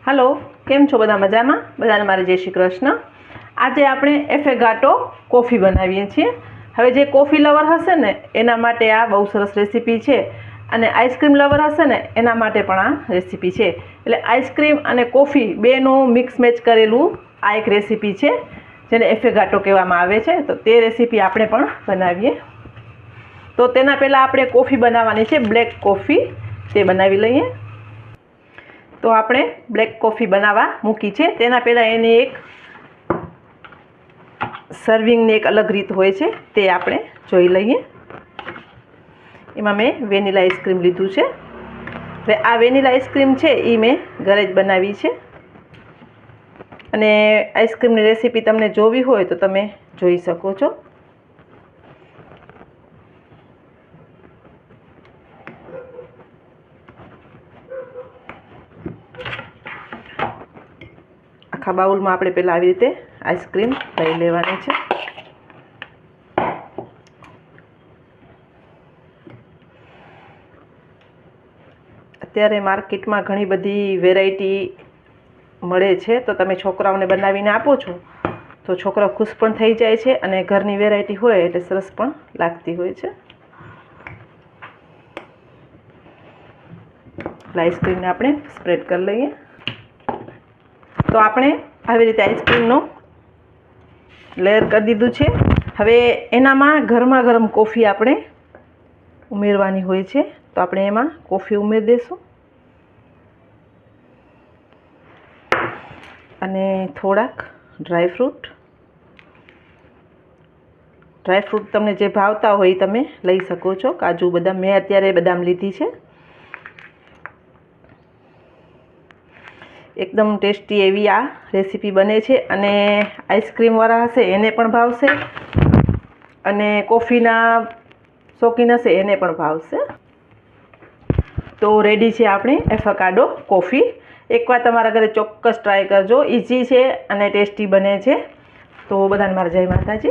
Hello केम छो बधा मजामां? बधाने मारे जय श्री कृष्ण। आजे आपणे एफेगाटो कॉफी बनावीए छीए। हवे जे कॉफी लवर हशे ने एना माटे आ बहु सरस रेसिपी छे अने आइसक्रीम लवर हशे ने एना माटे पण आ रेसिपी छे। एटले आइसक्रीम अने कॉफी बेनो मिक्स मैच करेलू आ एक रेसिपी छे जेने एफेगाटो कहेवामां आवे छे। तो ते रेसिपी आपणे पण बनावीए। तो तेना पहेला आपणे कॉफी बनाववानी छे, ब्लेक कॉफी ते बनावी लईए। तो आपणे ब्लेक कॉफी बनावा मूकी छे। तेना पहेला एनी एक सर्विंगनी एक अलग रीत होय छे ते आपणे जोई लईए। एमां मैं वेनिला आइसक्रीम लीधुं छे। हवे आ वेनिला आइसक्रीम छे ई मैं घरे ज बनावी छे अने आइसक्रीमनी रेसिपी तमने जोवी होय तो तमे जोई शको छो। आखा बाउल में आपणे पहेला आवी रीते आइसक्रीम लई लेवानी छे। अत्यारे मार्केट में घणी बधी वेरायटी मळे छे तो तमे छोकराओने बनावीने आपो छो तो छोकराओ खुश पण थई जाय छे अने घरनी वेरायटी होय एटले सरस पण लागती होय छे। आइसक्रीम ने आपणे स्प्रेड कर लईए। तो आपणे આવી રીતે આઈસ્ક્રીમનો લેયર કરી દીધું છે। હવે એનામાં ગરમા ગરમ કોફી આપણે ઉમેરવાની હોય છે। તો આપણે એમાં કોફી ઉમેરી દઈશું અને થોડાક ડ્રાય ફ્રૂટ તમને જે ભાવતા હોય એ તમે લઈ શકો છો। કાજુ બદામ મેં અત્યારે બદામ લીધી છે। एकदम टेस्टी एवी आ रेसिपी बने छे अने आइसक्रीमवाळा हशे एने पण भावशे अने कॉफीना शौकीन हशे एने पण भावशे। तो रेडी छे आपणी एफेगाटो कॉफी। एकवार तमारा घरे चोक्कस ट्राय करजो। इजी छे अने टेस्टी बने छे। तो बधाने मारा जय माताजी।